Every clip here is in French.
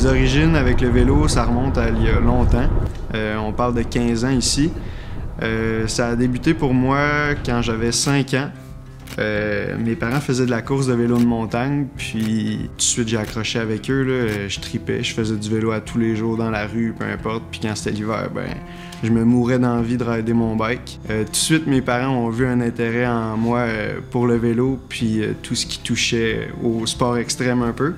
origines avec le vélo, ça remonte à il y a longtemps. On parle de 15 ans ici. Ça a débuté pour moi quand j'avais 5 ans. Mes parents faisaient de la course de vélo de montagne, puis tout de suite j'ai accroché avec eux, là, je tripais, je faisais du vélo à tous les jours dans la rue, peu importe, puis quand c'était l'hiver, ben je me mourais d'envie de rider mon bike. Tout de suite mes parents ont vu un intérêt en moi pour le vélo, puis tout ce qui touchait au sport extrême un peu.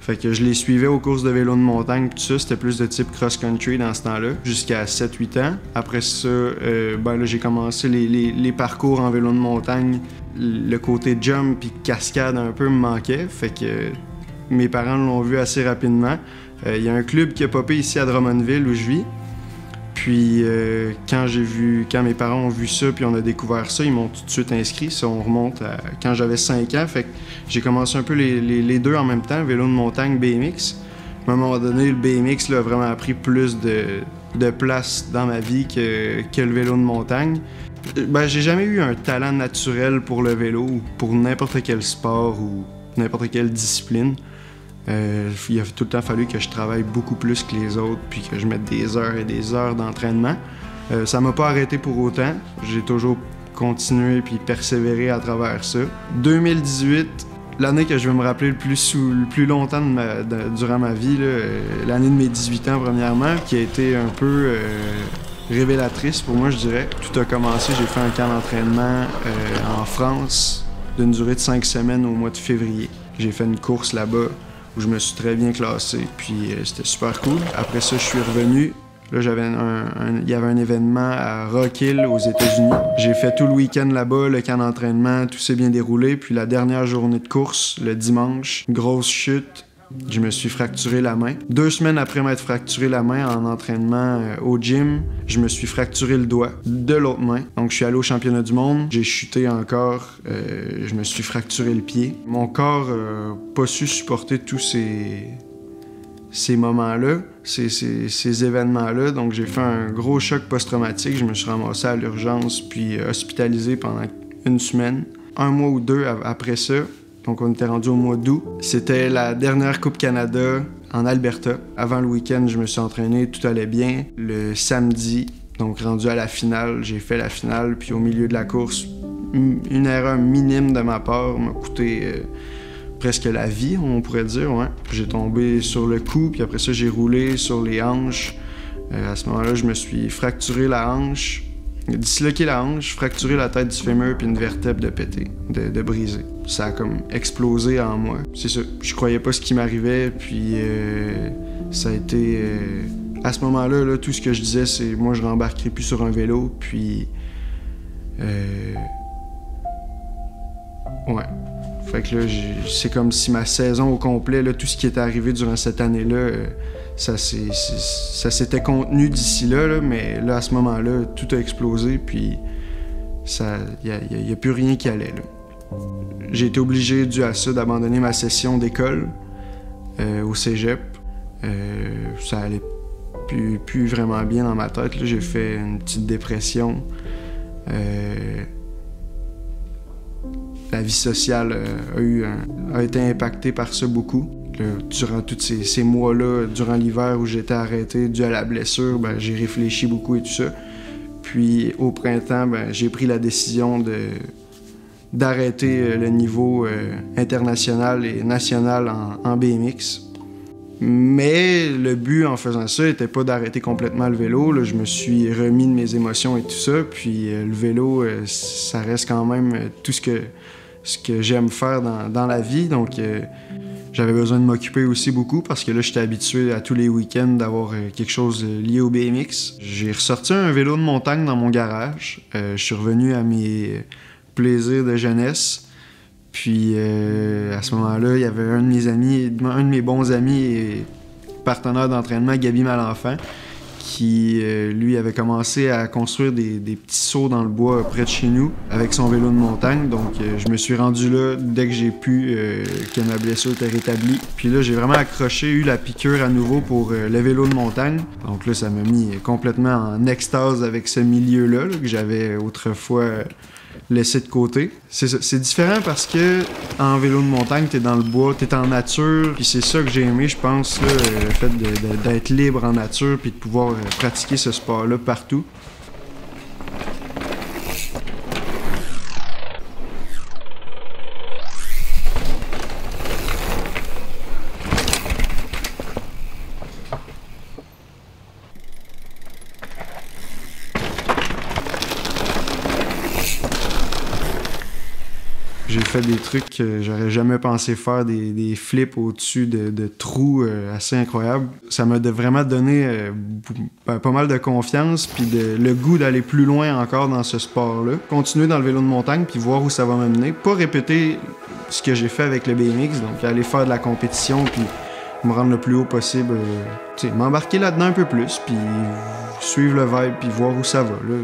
Fait que je les suivais aux courses de vélo de montagne, tout ça, c'était plus de type cross-country dans ce temps-là, jusqu'à 7-8 ans. Après ça, ben là, j'ai commencé les parcours en vélo de montagne. Le côté jump puis cascade un peu me manquait, fait que mes parents l'ont vu assez rapidement. Il y a un club qui a popé ici à Drummondville où je vis. Puis quand mes parents ont vu ça puis on a découvert ça, ils m'ont tout de suite inscrit. Ça, on remonte à quand j'avais 5 ans. Fait que j'ai commencé un peu les deux en même temps, vélo de montagne, BMX. À un moment donné, le BMX là, a vraiment pris plus de place dans ma vie que le vélo de montagne. Ben, j'ai jamais eu un talent naturel pour le vélo ou pour n'importe quel sport ou n'importe quelle discipline. Il a tout le temps fallu que je travaille beaucoup plus que les autres puis que je mette des heures et des heures d'entraînement. Ça m'a pas arrêté pour autant. J'ai toujours continué puis persévéré à travers ça. 2018, l'année que je vais me rappeler le plus longtemps durant ma vie, l'année de mes 18 ans premièrement, qui a été un peu révélatrice pour moi, je dirais. Tout a commencé, j'ai fait un camp d'entraînement en France d'une durée de 5 semaines au mois de février. J'ai fait une course là-bas où je me suis très bien classé, puis c'était super cool. Après ça, je suis revenu. Là, il y avait un événement à Rock Hill aux États-Unis. J'ai fait tout le week-end là-bas, le camp d'entraînement, tout s'est bien déroulé. Puis la dernière journée de course, le dimanche, grosse chute. Je me suis fracturé la main. 2 semaines après m'être fracturé la main en entraînement au gym, je me suis fracturé le doigt de l'autre main. Donc je suis allé au championnat du monde, j'ai chuté encore, je me suis fracturé le pied. Mon corps n'a pas su supporter tous ces moments-là, ces événements-là. Donc j'ai fait un gros choc post-traumatique, je me suis ramassé à l'urgence puis hospitalisé pendant 1 semaine. 1 mois ou 2 après ça, donc on était rendu au mois d'août. C'était la dernière Coupe Canada en Alberta. Avant le week-end, je me suis entraîné, tout allait bien. Le samedi, donc rendu à la finale, j'ai fait la finale, puis au milieu de la course, une erreur minime de ma part m'a coûté presque la vie, on pourrait dire, ouais. J'ai tombé sur le cou, puis après ça, j'ai roulé sur les hanches. À ce moment-là, je me suis fracturé la hanche, disloqué la hanche, fracturé la tête du fémur, puis une vertèbre de pété, de brisée. Ça a comme explosé en moi. C'est ça, je croyais pas ce qui m'arrivait, puis ça a été... À ce moment-là, là, tout ce que je disais, c'est moi, je rembarquerai plus sur un vélo, puis... Ouais. Fait que là, c'est comme si ma saison au complet, là, tout ce qui était arrivé durant cette année-là, ça s'était contenu d'ici là, mais là, à ce moment-là, tout a explosé, puis il n'y a plus rien qui allait, là. J'ai été obligé, dû à ça, d'abandonner ma session d'école au cégep. Ça allait plus vraiment bien dans ma tête, là. J'ai fait une petite dépression. La vie sociale a été impactée par ça beaucoup. Durant tous ces mois-là, durant l'hiver où j'étais arrêté dû à la blessure, ben, j'ai réfléchi beaucoup et tout ça. Puis au printemps, ben, j'ai pris la décision d'arrêter le niveau international et national en BMX. Mais le but en faisant ça n'était pas d'arrêter complètement le vélo. Là, je me suis remis de mes émotions et tout ça. Puis le vélo, ça reste quand même tout ce que j'aime faire dans la vie. Donc j'avais besoin de m'occuper aussi beaucoup parce que là, j'étais habitué à tous les week-ends d'avoir quelque chose lié au BMX. J'ai ressorti un vélo de montagne dans mon garage. Je suis revenu à mes plaisirs de jeunesse. Puis à ce moment-là, il y avait un de mes bons amis et partenaire d'entraînement, Gaby Malenfant, qui lui avait commencé à construire des petits seaux dans le bois près de chez nous avec son vélo de montagne. Donc je me suis rendu là dès que j'ai pu, que ma blessure était rétablie. Puis là, j'ai vraiment accroché, eu la piqûre à nouveau pour le vélo de montagne. Donc là, ça m'a mis complètement en extase avec ce milieu-là, là, que j'avais autrefois laisser de côté. C'est différent parce que en vélo de montagne, t'es dans le bois, t'es en nature, puis c'est ça que j'ai aimé, je pense, là, le fait d'être libre en nature puis de pouvoir pratiquer ce sport-là partout. J'ai fait des trucs que j'aurais jamais pensé faire, des flips au-dessus de trous assez incroyables. Ça m'a vraiment donné pas mal de confiance, puis le goût d'aller plus loin encore dans ce sport-là. Continuer dans le vélo de montagne, puis voir où ça va m'amener. Pas répéter ce que j'ai fait avec le BMX, donc aller faire de la compétition, puis me rendre le plus haut possible. M'embarquer là-dedans un peu plus, puis suivre le vibe, puis voir où ça va, là.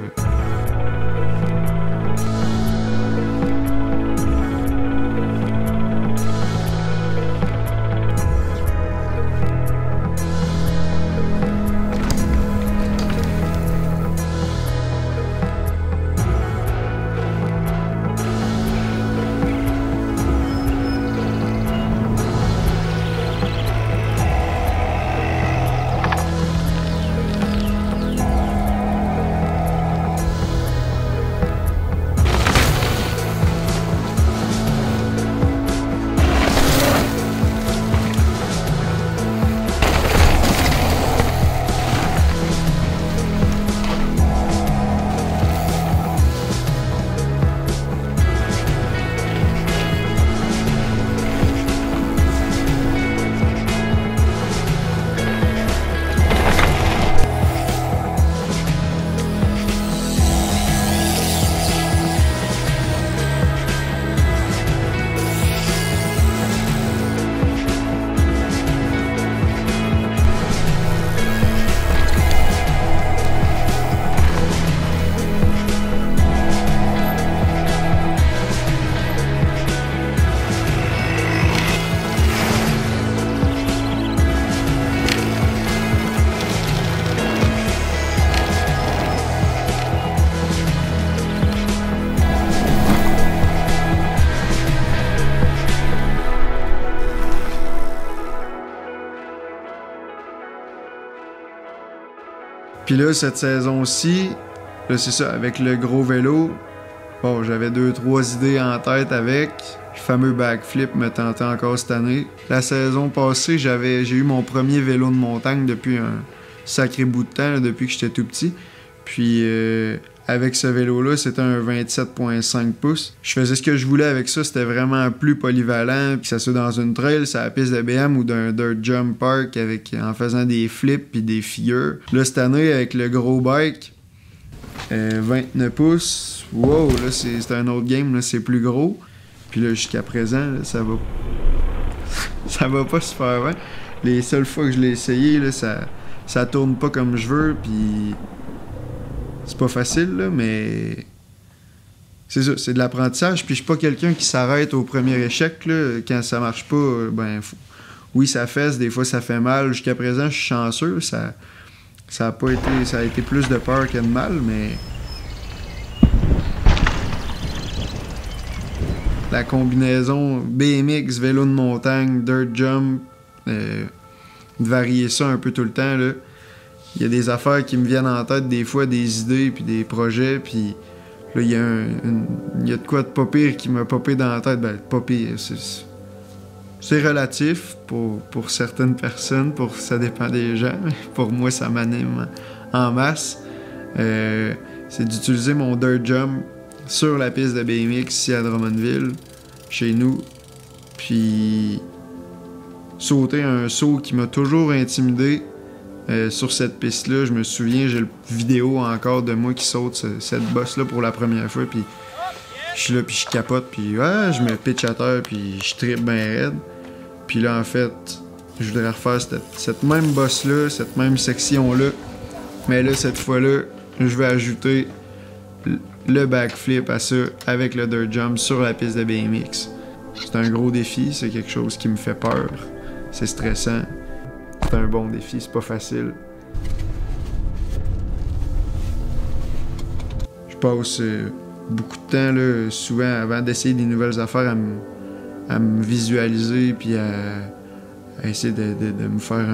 Puis là, cette saison-ci, là, c'est ça, avec le gros vélo, bon, j'avais 2-3 idées en tête avec. Le fameux backflip me tentait encore cette année. La saison passée, j'ai eu mon premier vélo de montagne depuis un sacré bout de temps, là, depuis que j'étais tout petit. Puis avec ce vélo-là, c'était un 27,5 pouces. Je faisais ce que je voulais avec ça, c'était vraiment plus polyvalent. Puis ça soit dans une trail, sur la piste de BM ou d'un dirt jump park en faisant des flips puis des figures. Là, cette année, avec le gros bike, 29 pouces, wow, là, c'est un autre game, là, c'est plus gros. Puis là, jusqu'à présent, là, ça va... ça va pas super bien. Les seules fois que je l'ai essayé, là, ça tourne pas comme je veux, puis... C'est pas facile, là, mais... C'est ça, c'est de l'apprentissage. Puis je suis pas quelqu'un qui s'arrête au premier échec, là. Quand ça marche pas, ben... Oui, ça fesse, des fois ça fait mal. Jusqu'à présent, je suis chanceux. Ça a pas été... Ça a été plus de peur que de mal, mais... La combinaison BMX, vélo de montagne, dirt jump, de varier ça un peu tout le temps, là. Il y a des affaires qui me viennent en tête, des fois, des idées, puis des projets, puis là, il y a de quoi de pas pire qui m'a popé dans la tête. Ben, pas pire, c'est relatif pour certaines personnes, ça dépend des gens. Pour moi, ça m'anime en masse. C'est d'utiliser mon dirt jump sur la piste de BMX ici à Drummondville, chez nous, puis sauter un saut qui m'a toujours intimidé. Sur cette piste-là, je me souviens, j'ai le vidéo encore de moi qui saute cette bosse-là pour la première fois, puis je suis là, puis je capote, puis ouais, je me pitch à terre, puis je trippe bien raide. Puis là, en fait, je voudrais refaire cette même bosse-là, cette même section-là, mais là, cette fois-là, je vais ajouter le backflip à ça avec le dirt jump sur la piste de BMX. C'est un gros défi, c'est quelque chose qui me fait peur, c'est stressant. C'est un bon défi, c'est pas facile. Je passe beaucoup de temps, là, souvent, avant d'essayer des nouvelles affaires, à me visualiser, puis à essayer de me faire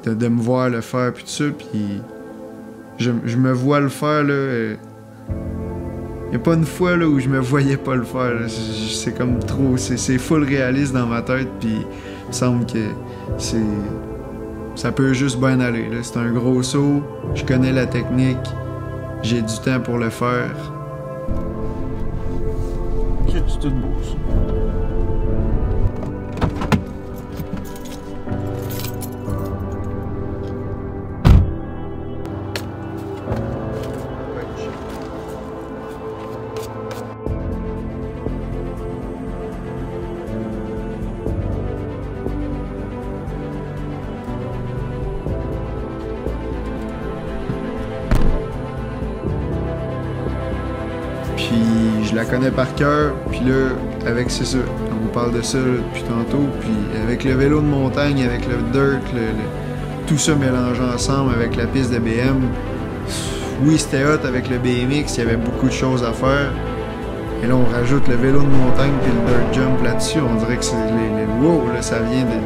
de me voir le faire, puis tout ça, puis je me vois le faire, là. Il n'y a pas une fois là, où je me voyais pas le faire. C'est comme trop... C'est full réaliste dans ma tête, puis il me semble que ça peut juste bien aller. C'est un gros saut, je connais la technique, j'ai du temps pour le faire. C'est tout beau, ça. Puis je la connais par cœur, puis là, avec c'est ça, on parle de ça là, depuis tantôt, puis avec le vélo de montagne, avec le dirt, tout ça mélangé ensemble avec la piste de BM, oui c'était hot avec le BMX, il y avait beaucoup de choses à faire, et là on rajoute le vélo de montagne puis le dirt jump là-dessus, on dirait que c'est wow, là ça vient de...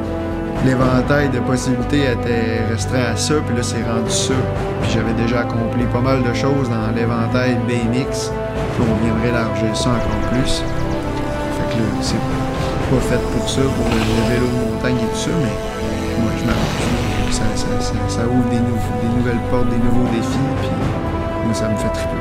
L'éventail de possibilités était restreint à ça, puis là c'est rendu ça. Puis j'avais déjà accompli pas mal de choses dans l'éventail BMX. Puis on viendrait élargir ça encore plus. Fait que là, c'est pas fait pour ça, pour le vélo de montagne et tout ça, mais moi je m'arrange. Ça ouvre des nouvelles portes, des nouveaux défis, puis moi ça me fait triper.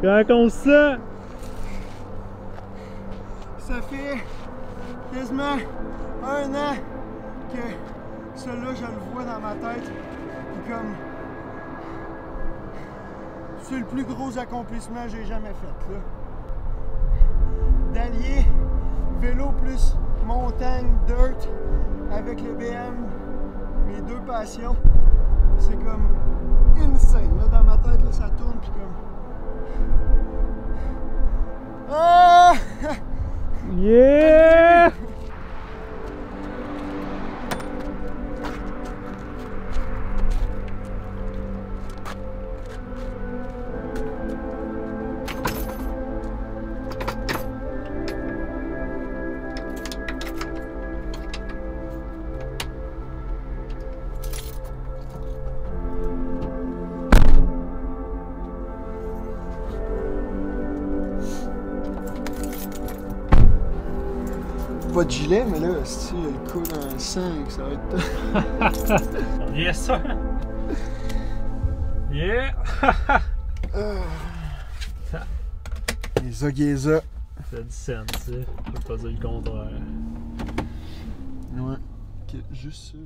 Raconte ça! Ça fait quasiment 1 an que celui-là, je le vois dans ma tête. Et comme... c'est le plus gros accomplissement que j'ai jamais fait. D'allier vélo plus montagne, dirt, avec le BM, mes deux passions, c'est comme insane. Là, dans ma tête, là, ça tourne, puis comme... Ah! Yeah! Pas de gilet, mais là, si il y a le coup dans le sang, ça va être... Yes, sir! Yeah! Les Ogeza. C'est du sens, tu sais. Je peux pas dire le contraire. Ouais, juste ça.